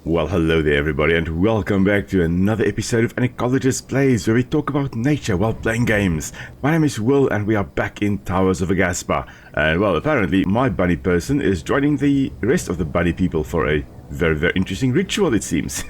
Well, hello there everybody, and welcome back to another episode of An Ecologist Plays, where we talk about nature while playing games. My name is Will, and we are back in Towers of Aghasba. And well, apparently my bunny person is joining the rest of the bunny people for a very interesting ritual, it seems.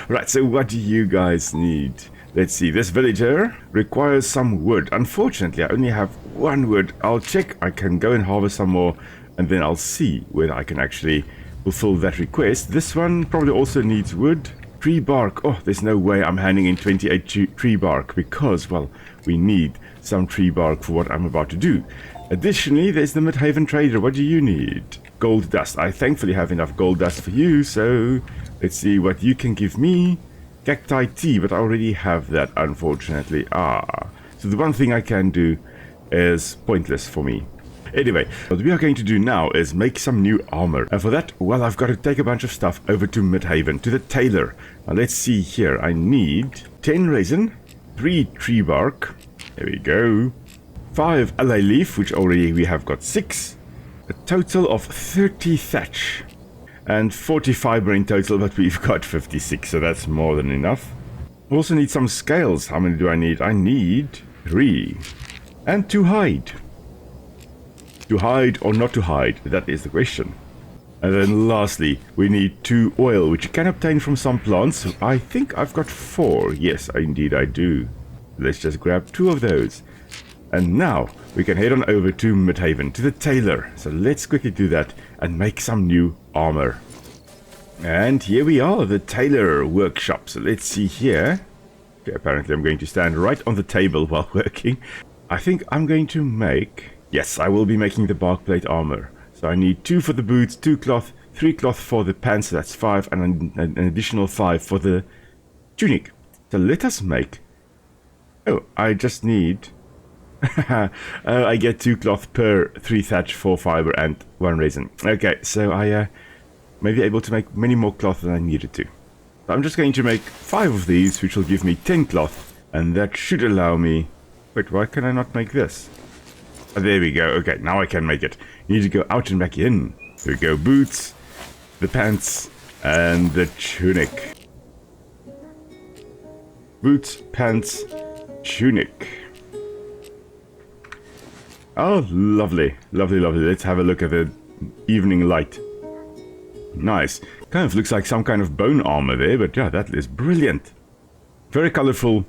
Right, so what do you guys need? Let's see, this villager requires some wood. Unfortunately, I only have one wood. I'll check, I can go and harvest some more, and then I'll see whether I can actually fulfill that request. This one probably also needs wood. Tree bark. Oh, there's no way I'm handing in 28 tree bark because, well, we need some tree bark for what I'm about to do. Additionally, there's the Midhaven trader. What do you need? Gold dust. I thankfully have enough gold dust for you, so let's see what you can give me. Cacti tea, but I already have that, unfortunately. So the one thing I can do is pointless for me. Anyway, what we are going to do now is make some new armor. And for that, well, I've got to take a bunch of stuff over to Midhaven, to the tailor. Now let's see here. I need 10 resin, 3 tree bark. There we go. 5 alay leaf, which already we have got 6. A total of 30 thatch. And 40 fiber in total, but we've got 56, so that's more than enough. Also need some scales. How many do I need? I need 3. And 2 hide. To hide or not to hide? That is the question. And then lastly, we need 2 oil, which you can obtain from some plants. I think I've got 4. Yes, indeed I do. Let's just grab 2 of those. And now we can head on over to Midhaven, to the tailor. So let's quickly do that and make some new armor. And here we are, the tailor workshop. So let's see here. Okay, apparently I'm going to stand right on the table while working. I think I'm going to make... Yes, I will be making the bark plate armor. So I need 2 for the boots, 2 cloth, 3 cloth for the pants, so that's 5, and an additional 5 for the tunic. So let us make... Oh, I just need... I get 2 cloth per 3 thatch, 4 fiber, and 1 resin. Okay, so I may be able to make many more cloth than I needed to. So I'm just going to make 5 of these, which will give me 10 cloth, and that should allow me... Wait, why can I not make this? There we go. Okay, now I can make it. You need to go out and back in. There we go. Boots, the pants, and the tunic. Boots, pants, tunic. Oh, lovely. Lovely. Let's have a look at the evening light. Nice. Kind of looks like some kind of bone armor there, but yeah, that is brilliant. Very colorful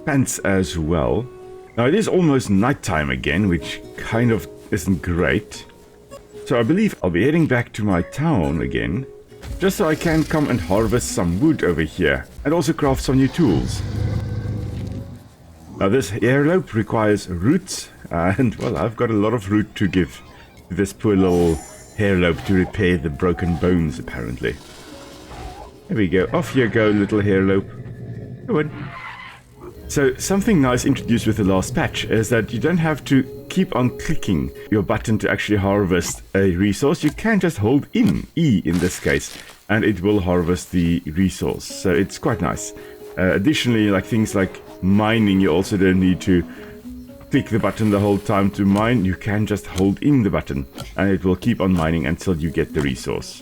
pants as well. Now it is almost nighttime again, which kind of isn't great. So I believe I'll be heading back to my town again, just so I can come and harvest some wood over here, and also craft some new tools. Now this earlobe requires roots, and well, I've got a lot of root to give to this poor little hairlobe to repair the broken bones, apparently. There we go, off you go, little hairlobe. Come on. So something nice introduced with the last patch is that you don't have to keep on clicking your button to actually harvest a resource. You can just hold in, E in this case, and it will harvest the resource. So it's quite nice. Additionally, like things like mining, you also don't need to click the button the whole time to mine. You can just hold in the button and it will keep on mining until you get the resource,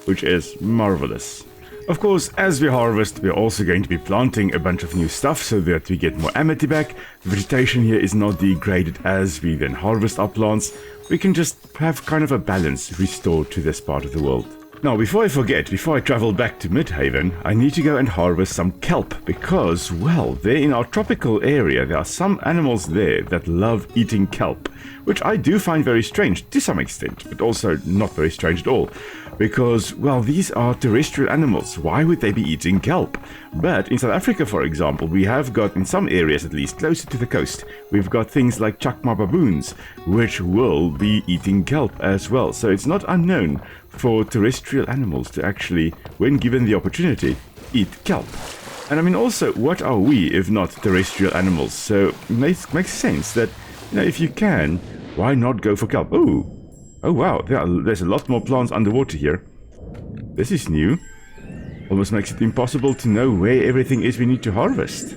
which is marvelous. Of course, as we harvest, we're also going to be planting a bunch of new stuff so that we get more amity back. The vegetation here is not degraded as we then harvest our plants. We can just have kind of a balance restored to this part of the world. Now, before I forget, before I travel back to Midhaven, I need to go and harvest some kelp because, well, there in our tropical area, there are some animals there that love eating kelp, which I do find very strange to some extent, but also not very strange at all. Because, well, these are terrestrial animals. Why would they be eating kelp? But in South Africa, for example, we have got, in some areas at least, closer to the coast, we've got things like chakma baboons, which will be eating kelp as well. So it's not unknown for terrestrial animals to actually, when given the opportunity, eat kelp. And I mean, also, what are we if not terrestrial animals? So it makes sense that, you know, if you can, why not go for kelp? Oh wow, there's a lot more plants underwater here. This is new. Almost makes it impossible to know where everything is we need to harvest.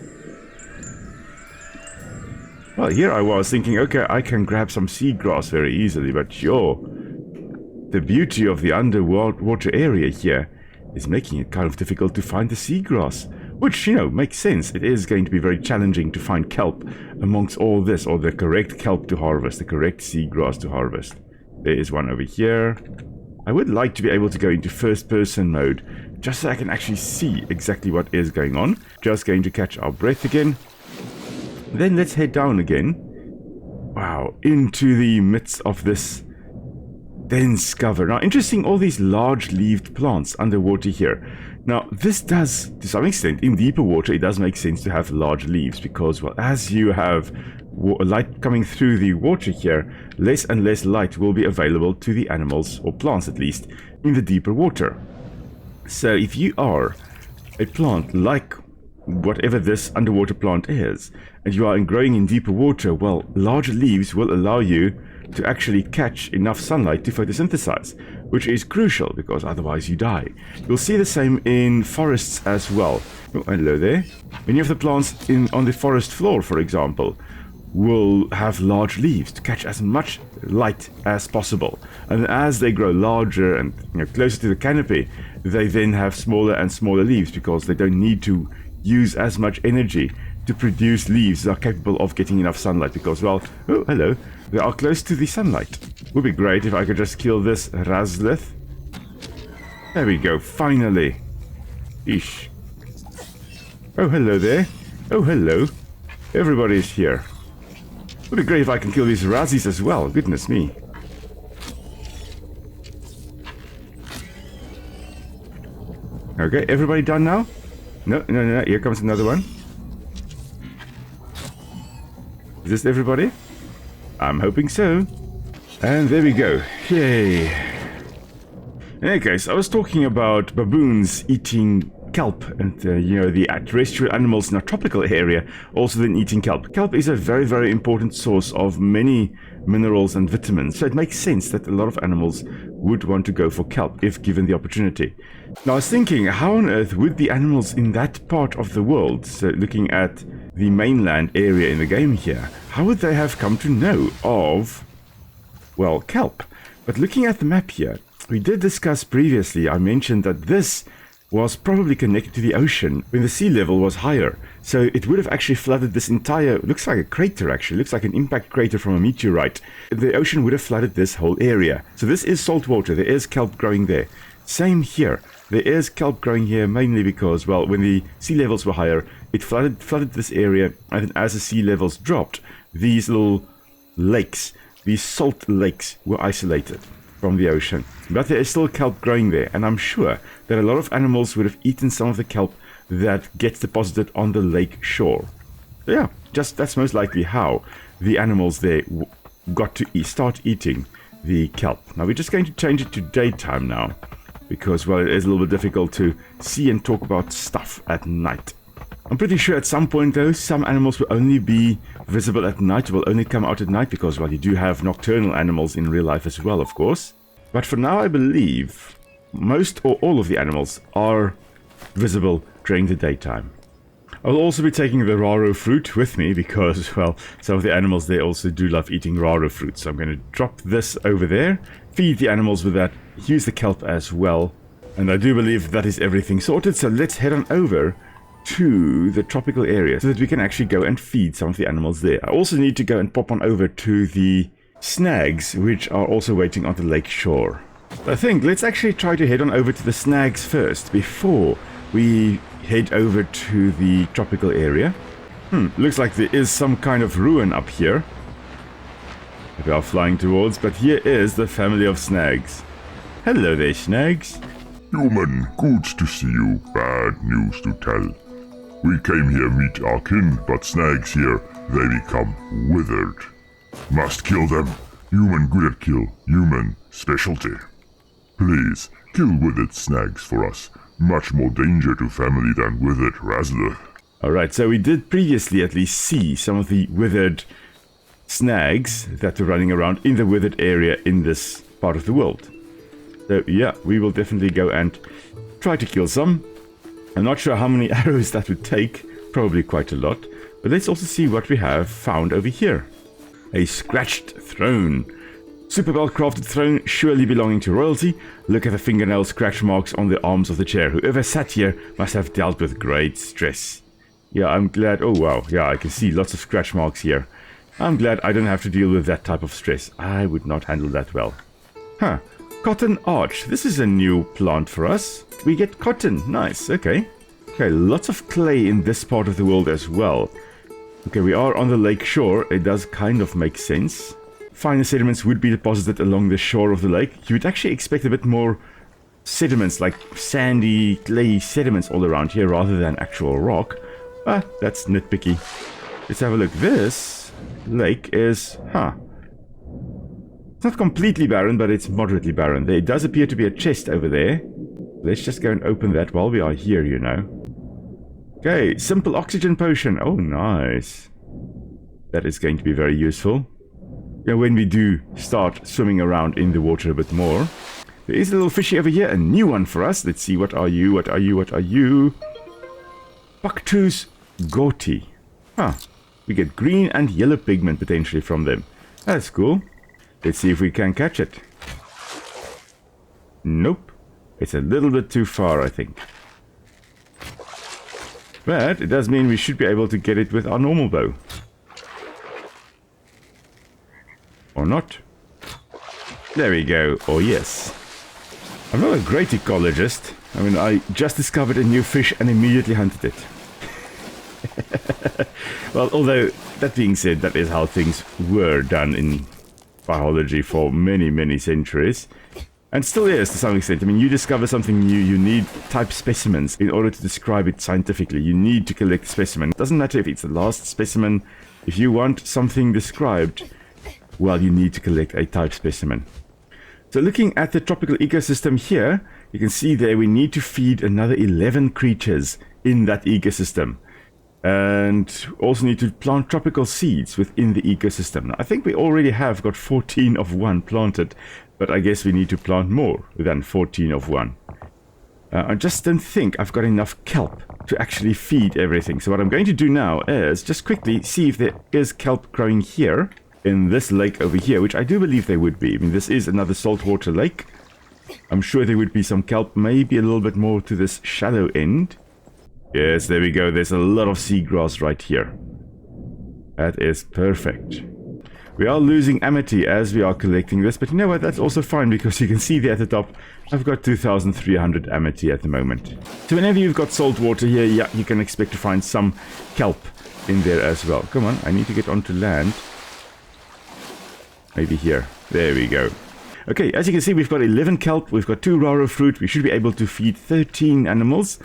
Well, here I was thinking, okay, I can grab some seagrass very easily, but sure. The beauty of the underwater area here is making it kind of difficult to find the seagrass. Which, makes sense. It is going to be very challenging to find kelp amongst all this, or the correct kelp to harvest, the correct seagrass to harvest. There is one over here. I would like to be able to go into first-person mode, just so I can actually see exactly what is going on. Just going to catch our breath again. Then let's head down again. Wow, into the midst of this dense cover. Now, interesting, all these large-leaved plants underwater here. Now, this does, to some extent, in deeper water, it does make sense to have large leaves because, well, as you have light coming through the water here, less and less light will be available to the animals, or plants at least, in the deeper water. So if you are a plant like whatever this underwater plant is, and you are growing in deeper water, well, large leaves will allow you to actually catch enough sunlight to photosynthesize, which is crucial because otherwise you die. You'll see the same in forests as well. Oh, hello there. Many of the plants on the forest floor, for example, will have large leaves to catch as much light as possible. And as they grow larger and closer to the canopy, they then have smaller and smaller leaves because they don't need to use as much energy to produce leaves that are capable of getting enough sunlight because, well, oh, hello, they are close to the sunlight. Would be great if I could just kill this Razlith. There we go, finally. Eesh. Oh, hello there. Oh, hello. Everybody's here. Would be great if I can kill these Razzies as well. Goodness me. Okay, everybody done now? No, here comes another one. Is this everybody? I'm hoping so. And there we go. Yay. In any case, I was talking about baboons eating kelp and, the terrestrial animals in a tropical area also then eating kelp. Kelp is a very, very important source of many minerals and vitamins, so it makes sense that a lot of animals would want to go for kelp if given the opportunity. Now, I was thinking, how on earth would the animals in that part of the world, so looking at the mainland area in the game here, how would they have come to know of, well, kelp? But looking at the map here, we did discuss previously, I mentioned that this was probably connected to the ocean when the sea level was higher. So it would have actually flooded this entire, looks like a crater actually, looks like an impact crater from a meteorite. The ocean would have flooded this whole area. So this is salt water, there is kelp growing there. Same here, there is kelp growing here mainly because, well, when the sea levels were higher, it flooded this area, and then as the sea levels dropped, these little lakes, these salt lakes were isolated from the ocean. But there is still kelp growing there, and I'm sure that a lot of animals would have eaten some of the kelp that gets deposited on the lake shore. So yeah, that's most likely how the animals there got to start eating the kelp. Now we're just going to change it to daytime now, because, well, it is a little bit difficult to see and talk about stuff at night. I'm pretty sure at some point, though, some animals will only be visible at night, will only come out at night, because, well, you do have nocturnal animals in real life as well, of course. But for now, I believe most or all of the animals are visible during the daytime. I'll also be taking the raro fruit with me, because, well, some of the animals there also do love eating raro fruit. So I'm going to drop this over there, feed the animals with that, use the kelp as well. And I do believe that is everything sorted, so let's head on over to the tropical area so that we can actually go and feed some of the animals there. I also need to go and pop on over to the snags, which are also waiting on the lake shore. I think let's actually try to head on over to the snags first before we head over to the tropical area. Looks like there is some kind of ruin up here that we are flying towards, but here is the family of snags. Hello there, snags. Human, good to see you. Bad news to tell. We came here meet our kin, but snags here, they become withered. Must kill them. Human good at kill. Human specialty. Please, kill withered snags for us. Much more danger to family than withered Razler. Alright, so we did previously at least see some of the withered snags that were running around in the withered area in this part of the world. So yeah, we will definitely go and try to kill some. I'm not sure how many arrows that would take, probably quite a lot. But let's also see what we have found over here. A scratched throne. Super well crafted throne, surely belonging to royalty. Look at the fingernail scratch marks on the arms of the chair. Whoever sat here must have dealt with great stress. Yeah, I'm glad. Oh wow, yeah, I can see lots of scratch marks here. I'm glad I don't have to deal with that type of stress. I would not handle that well. Huh. Cotton arch. This is a new plant for us. We get cotton. Nice. Okay. Okay, lots of clay in this part of the world as well. Okay, we are on the lake shore. It does kind of make sense. Finer sediments would be deposited along the shore of the lake. You would actually expect a bit more sediments, like sandy, clayey sediments all around here rather than actual rock. Ah, that's nitpicky. Let's have a look. This lake is... It's not completely barren, but it's moderately barren. There does appear to be a chest over there. Let's just go and open that while we are here, you know. Okay, simple oxygen potion. Oh, nice. That is going to be very useful. Yeah, when we do start swimming around in the water a bit more. There is a little fishy over here. A new one for us. Let's see. What are you? What are you? What are you? Bucktooth Goti. We get green and yellow pigment potentially from them. That's cool. Let's see if we can catch it. Nope. It's a little bit too far, I think. But it does mean we should be able to get it with our normal bow. Or not. There we go. Or yes. I'm not a great ecologist. I mean, I just discovered a new fish and immediately hunted it. Well, although, that being said, that is how things were done in biology for many, many centuries. And still is, to some extent. I mean, you discover something new, you need type specimens in order to describe it scientifically. You need to collect a specimen. It doesn't matter if it's the last specimen. If you want something described, well, you need to collect a type specimen. So looking at the tropical ecosystem here, you can see there we need to feed another 11 creatures in that ecosystem. And also need to plant tropical seeds within the ecosystem. Now, I think we already have got 14 of one planted, but I guess we need to plant more than 14 of one. I just don't think I've got enough kelp to actually feed everything. So what I'm going to do now is just quickly see if there is kelp growing here in this lake over here, which I do believe there would be. I mean, this is another saltwater lake. I'm sure there would be some kelp, maybe a little bit more to this shallow end. Yes, there we go. There's a lot of seagrass right here. That is perfect. We are losing amity as we are collecting this, but you know what? That's also fine because you can see there at the top, I've got 2,300 amity at the moment. So whenever you've got salt water here, yeah, you can expect to find some kelp in there as well. Come on, I need to get onto land. Maybe here. There we go. Okay, as you can see, we've got 11 kelp, we've got 2 raro fruit. We should be able to feed 13 animals.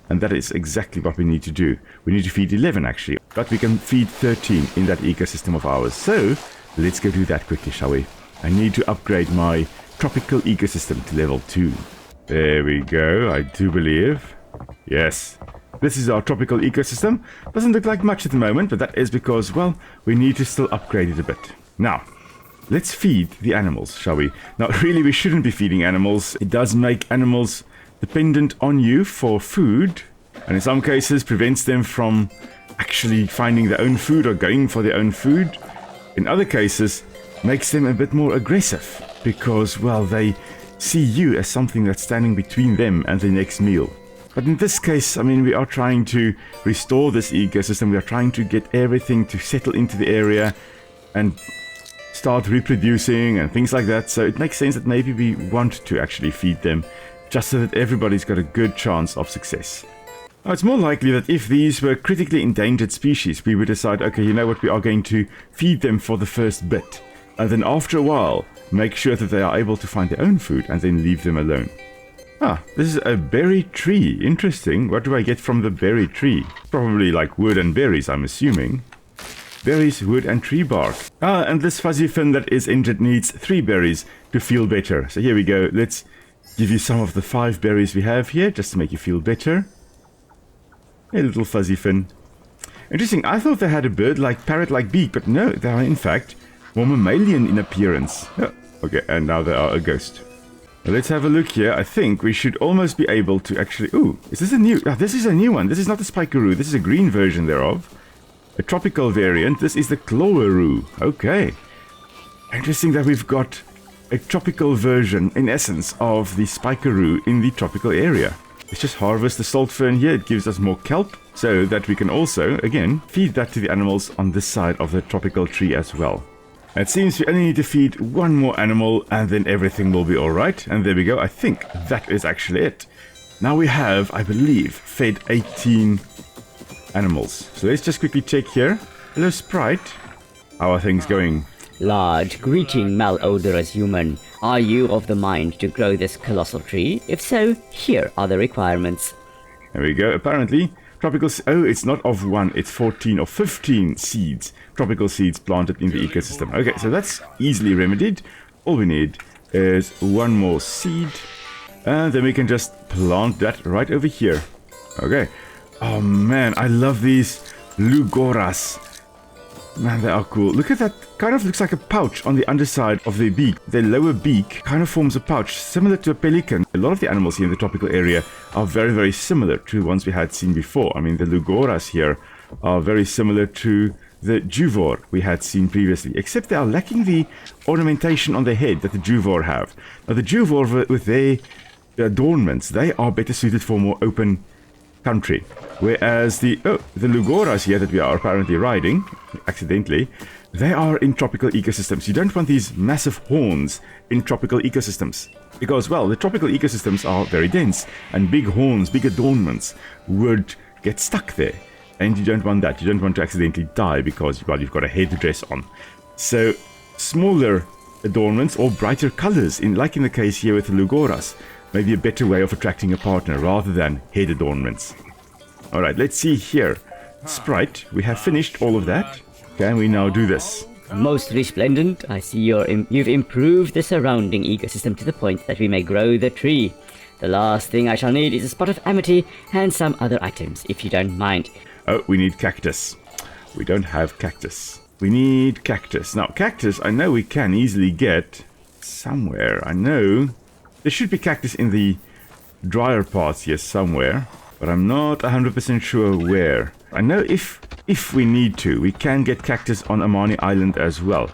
And that is exactly what we need to do. We need to feed 11 actually, but we can feed 13 in that ecosystem of ours. So, let's go do that quickly, shall we? I need to upgrade my tropical ecosystem to level 2. There we go, I do believe. Yes, this is our tropical ecosystem. Doesn't look like much at the moment, but that is because, well, we need to still upgrade it a bit. Now, let's feed the animals, shall we? Now, really, we shouldn't be feeding animals. It does make animals dependent on you for food, and in some cases prevents them from actually finding their own food or going for their own food. In other cases, makes them a bit more aggressive because, well, they see you as something that's standing between them and their next meal. But in this case, I mean, we are trying to restore this ecosystem. We are trying to get everything to settle into the area and start reproducing and things like that. So it makes sense that maybe we want to actually feed them, just so that everybody's got a good chance of success. Now, it's more likely that if these were critically endangered species, we would decide, okay, you know what, we are going to feed them for the first bit. And then after a while, make sure that they are able to find their own food and then leave them alone. Ah, this is a berry tree. Interesting. What do I get from the berry tree? Probably like wood and berries, I'm assuming. Berries, wood and tree bark. Ah, and this fuzzy fin that is injured needs 3 berries to feel better. So here we go. Let's give you some of the 5 berries we have here, just to make you feel better. A little fuzzy fin. Interesting, I thought they had a bird-like, parrot-like beak, but no, they are in fact more mammalian in appearance. Oh, okay, and now they are a ghost. Now let's have a look here. I think we should almost be able to actually... Ooh, is this a new... Ah, this is a new one. This is not the spikaroo. This is a green version thereof. A tropical variant. This is the clawaroo. Okay. Interesting that we've got a tropical version, in essence, of the spikaroo in the tropical area. Let's just harvest the salt fern here. It gives us more kelp, so that we can also, again, feed that to the animals on this side of the tropical tree as well. It seems we only need to feed one more animal, and then everything will be alright. And there we go. I think that is actually it. Now we have, I believe, fed 18 animals. So let's just quickly check here. Hello, Sprite. How are things going? Large, greeting malodorous human. Are you of the mind to grow this colossal tree? If so, here are the requirements. There we go. Apparently, tropical... Oh, it's not of one. It's 14 or 15 seeds. Tropical seeds planted in the ecosystem. Okay, so that's easily remedied. All we need is one more seed. And then we can just plant that right over here. Okay. Oh, man. I love these lugoras. Man, they are cool. Look at that. Kind of looks like a pouch on the underside of their beak. Their lower beak kind of forms a pouch, similar to a pelican. A lot of the animals here in the tropical area are very, very similar to ones we had seen before. I mean, the lugoras here are very similar to the juvor we had seen previously, except they are lacking the ornamentation on their head that the juvor have. Now, the juvor, with their adornments, they are better suited for more open country, whereas the lugoras here that we are apparently riding accidentally, they are in tropical ecosystems. You don't want these massive horns in tropical ecosystems because, well, the tropical ecosystems are very dense, and big horns, big adornments would get stuck there, and you don't want that. You don't want to accidentally die because, well, you've got a headdress on. So smaller adornments or brighter colors, like in the case here with the lugoras, maybe a better way of attracting a partner rather than head adornments. Alright, let's see here. Sprite, we have finished all of that. Can we now do this? Most resplendent. I see you've improved the surrounding ecosystem to the point that we may grow the tree. The last thing I shall need is a spot of amity and some other items, if you don't mind. Oh, we need cactus. We don't have cactus. We need cactus. Now, cactus, I know we can easily get somewhere. I know there should be cactus in the drier parts here somewhere, but I'm not 100% sure where. I know if we need to, we can get cactus on Amani Island as well.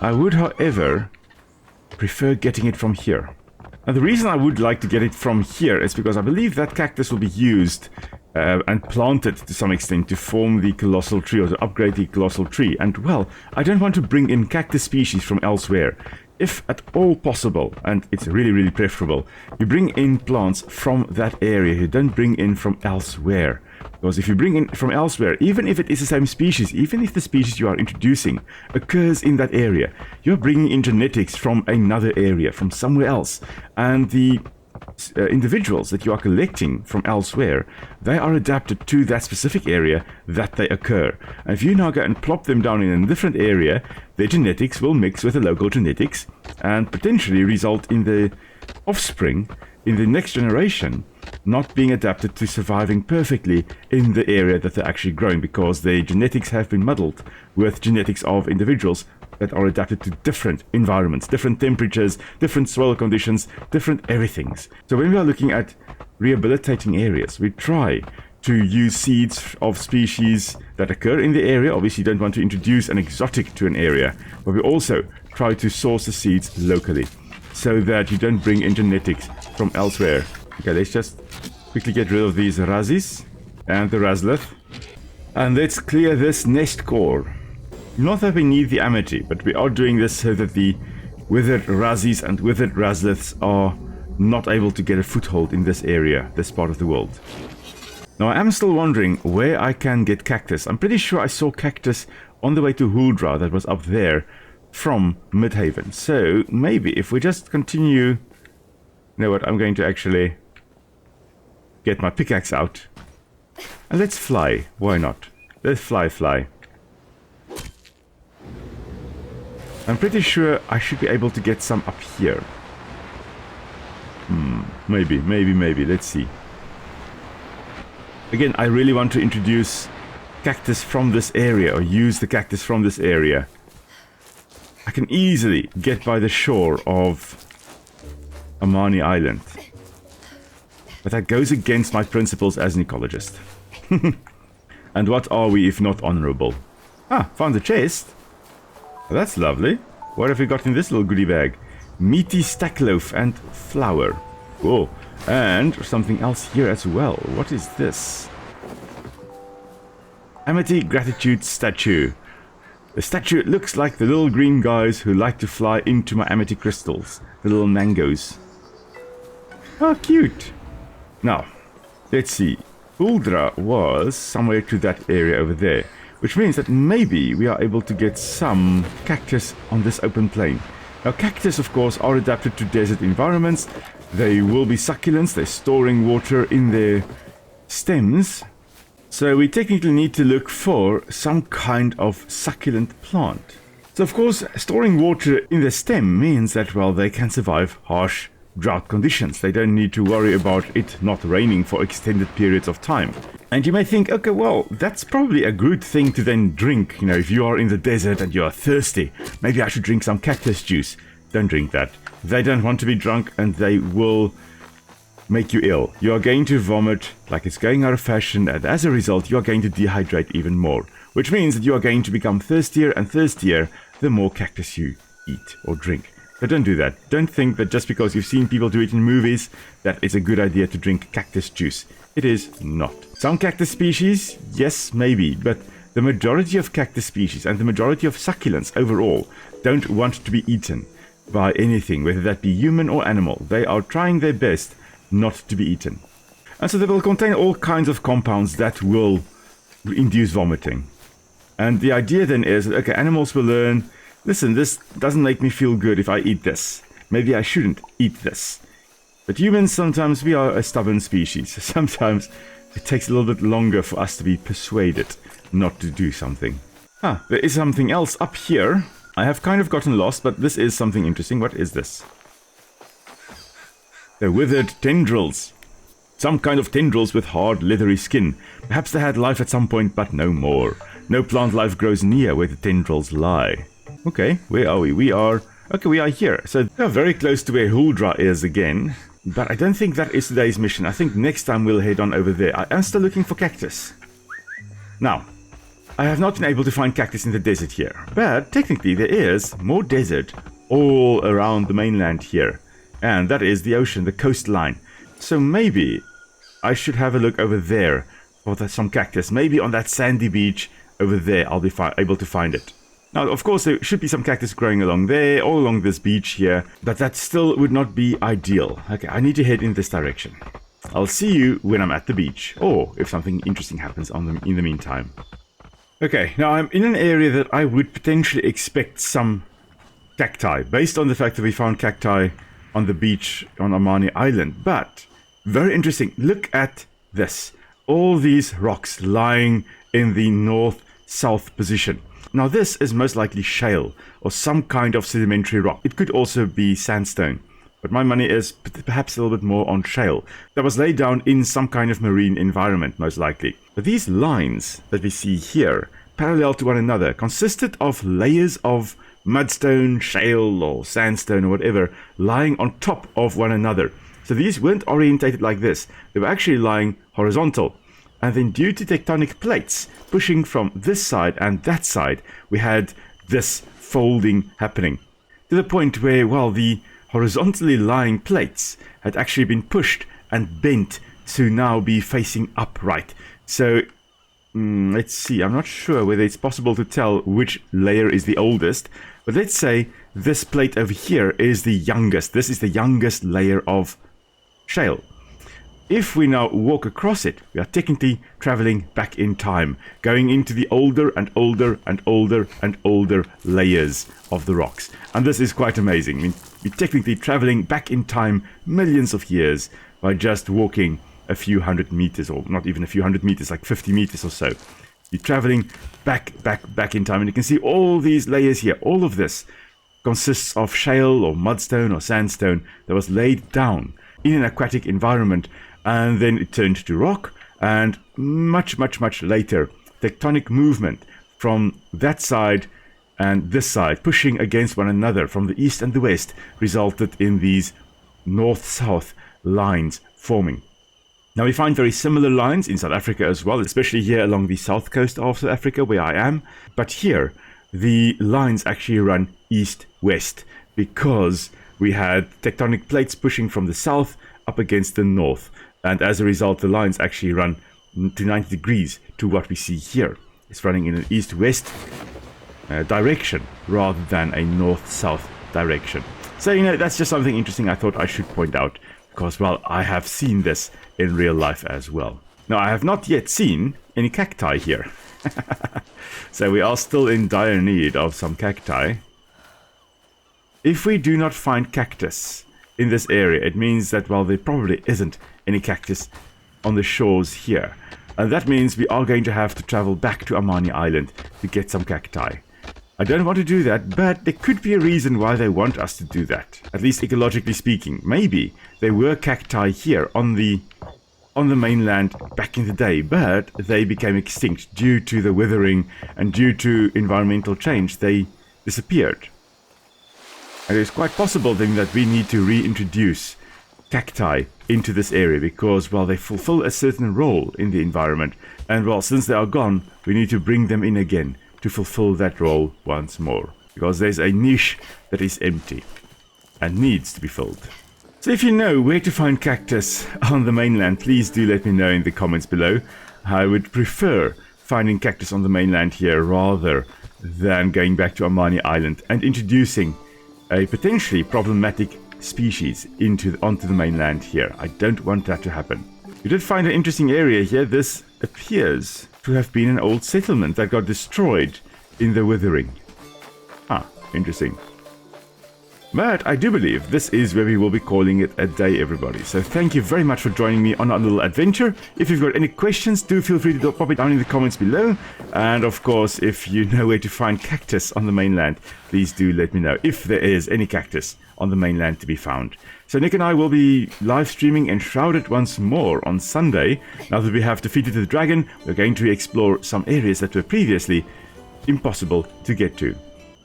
I would, however, prefer getting it from here. Now, the reason I would like to get it from here is because I believe that cactus will be used and planted to some extent to form the colossal tree, or to upgrade the colossal tree. And, well, I don't want to bring in cactus species from elsewhere. If at all possible, and it's really, really preferable, you bring in plants from that area. You don't bring in from elsewhere. Because if you bring in from elsewhere, even if it is the same species, even if the species you are introducing occurs in that area, you're bringing in genetics from another area, from somewhere else. And the individuals that you are collecting from elsewhere, they are adapted to that specific area that they occur. And if you now go and plop them down in a different area, their genetics will mix with the local genetics and potentially result in the offspring in the next generation not being adapted to surviving perfectly in the area that they're actually growing, because their genetics have been muddled with genetics of individuals that are adapted to different environments, different temperatures, different soil conditions, different everythings. So when we are looking at rehabilitating areas, we try to use seeds of species that occur in the area. Obviously, you don't want to introduce an exotic to an area, but we also try to source the seeds locally so that you don't bring in genetics from elsewhere. Okay, let's just quickly get rid of these Razzies and the Razlith. And let's clear this nest core. Not that we need the amity, but we are doing this so that the withered Razzies and withered Razliths are not able to get a foothold in this area, this part of the world. Now, I am still wondering where I can get cactus. I'm pretty sure I saw cactus on the way to Huldra that was up there from Midhaven. So, maybe if we just continue... You know what, I'm going to actually get my pickaxe out. And let's fly. Why not? Let's fly. I'm pretty sure I should be able to get some up here. Maybe. Let's see. Again, I really want to introduce cactus from this area, or use the cactus from this area. I can easily get by the shore of Amani Island. But that goes against my principles as an ecologist. And what are we if not honorable? Ah, found a chest. Oh, that's lovely. What have we got in this little goodie bag? meaty stackloaf and flour. Cool. And something else here as well. What is this? Amity Gratitude Statue. The statue looks like the little green guys who like to fly into my amity crystals. The little mangoes. Oh, cute. Now, let's see. Uldra was somewhere to that area over there, which means that maybe we are able to get some cactus on this open plain. Now, cactus, of course, are adapted to desert environments. They will be succulents. They're storing water in their stems. So we technically need to look for some kind of succulent plant. So, of course, storing water in the stem means that, well, they can survive harsh drought conditions. They don't need to worry about it not raining for extended periods of time. And you may think, okay, well, that's probably a good thing to then drink. You know, if you are in the desert and you are thirsty, maybe I should drink some cactus juice. Don't drink that. They don't want to be drunk and they will make you ill. You are going to vomit like it's going out of fashion, and as a result, you are going to dehydrate even more, which means that you are going to become thirstier and thirstier the more cactus you eat or drink. So don't do that. Don't think that just because you've seen people do it in movies, that it's a good idea to drink cactus juice. It is not. Some cactus species, yes, maybe, but the majority of cactus species and the majority of succulents overall don't want to be eaten by anything, whether that be human or animal. They are trying their best not to be eaten. And so they will contain all kinds of compounds that will induce vomiting. And the idea then is that, okay, animals will learn, listen, this doesn't make me feel good if I eat this. Maybe I shouldn't eat this. But humans, sometimes we are a stubborn species. Sometimes it takes a little bit longer for us to be persuaded not to do something. There is something else up here. I have kind of gotten lost, but this is something interesting. What is this? The withered tendrils. Some kind of tendrils with hard, leathery skin. Perhaps they had life at some point, but no more. No plant life grows near where the tendrils lie. Okay, where are we? We are here. So we are very close to where Huldra is again. But I don't think that is today's mission. I think next time we'll head on over there. I am still looking for cactus. Now, I have not been able to find cactus in the desert here. But technically there is more desert all around the mainland here. And that is the ocean, the coastline. So maybe I should have a look over there for some cactus. Maybe on that sandy beach over there I'll be able to find it. Now, of course, there should be some cactus growing along there, all along this beach here. But that still would not be ideal. Okay, I need to head in this direction. I'll see you when I'm at the beach. Or if something interesting happens in the meantime. Okay, now I'm in an area that I would potentially expect some cacti. Based on the fact that we found cacti on the beach on Amani Island. But, very interesting, look at this. All these rocks lying in the north-south position. Now this is most likely shale, or some kind of sedimentary rock. It could also be sandstone. But my money is perhaps a little bit more on shale. That was laid down in some kind of marine environment, most likely. But these lines that we see here, parallel to one another, consisted of layers of mudstone, shale, or sandstone, or whatever, lying on top of one another. So these weren't orientated like this. They were actually lying horizontal. And then due to tectonic plates pushing from this side and that side, we had this folding happening. To the point where, well, the horizontally lying plates had actually been pushed and bent to now be facing upright. So let's see, I'm not sure whether it's possible to tell which layer is the oldest, but let's say this plate over here is the youngest. This is the youngest layer of shale. If we now walk across it, we are technically traveling back in time, going into the older and older and older and older layers of the rocks. And this is quite amazing. I mean, we're technically traveling back in time millions of years by just walking a few hundred meters, or not even a few hundred meters, like 50 meters or so. You're traveling back in time, and you can see all these layers here. All of this consists of shale or mudstone or sandstone that was laid down in an aquatic environment, and then it turned to rock, and much later, tectonic movement from that side and this side, pushing against one another from the east and the west, resulted in these north-south lines forming. Now we find very similar lines in South Africa as well, especially here along the south coast of South Africa where I am. But here, the lines actually run east-west because we had tectonic plates pushing from the south up against the north. And as a result, the lines actually run to 90 degrees to what we see here. It's running in an east-west direction rather than a north-south direction. So, that's just something interesting I thought I should point out because, well, I have seen this in real life as well. Now, I have not yet seen any cacti here. So we are still in dire need of some cacti. If we do not find cactus in this area, it means that, well, there probably isn't any cactus on the shores here. And that means we are going to have to travel back to Amani Island to get some cacti. I don't want to do that, but there could be a reason why they want us to do that. At least ecologically speaking. Maybe there were cacti here on the mainland back in the day, but they became extinct due to the withering and due to environmental change. They disappeared. And it's quite possible then that we need to reintroduce cacti into this area because, well, they fulfill a certain role in the environment. And, well, since they are gone, we need to bring them in again to fulfill that role once more. Because there's a niche that is empty and needs to be filled. So if you know where to find cactus on the mainland, please do let me know in the comments below. I would prefer finding cactus on the mainland here rather than going back to Amani Island and introducing a potentially problematic species onto the mainland here. I don't want that to happen. We did find an interesting area here. This appears to have been an old settlement that got destroyed in the withering. Interesting. But I do believe this is where we will be calling it a day, everybody. So thank you very much for joining me on our little adventure. If you've got any questions, do feel free to pop it down in the comments below. And of course, if you know where to find cactus on the mainland, please do let me know if there is any cactus on the mainland to be found. So Nick and I will be live streaming Enshrouded once more on Sunday. Now that we have defeated the dragon, we're going to explore some areas that were previously impossible to get to.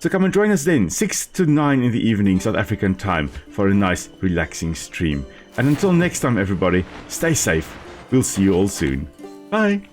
So come and join us then, 6 to 9 in the evening, South African time, for a nice, relaxing stream. And until next time, everybody, stay safe. We'll see you all soon. Bye!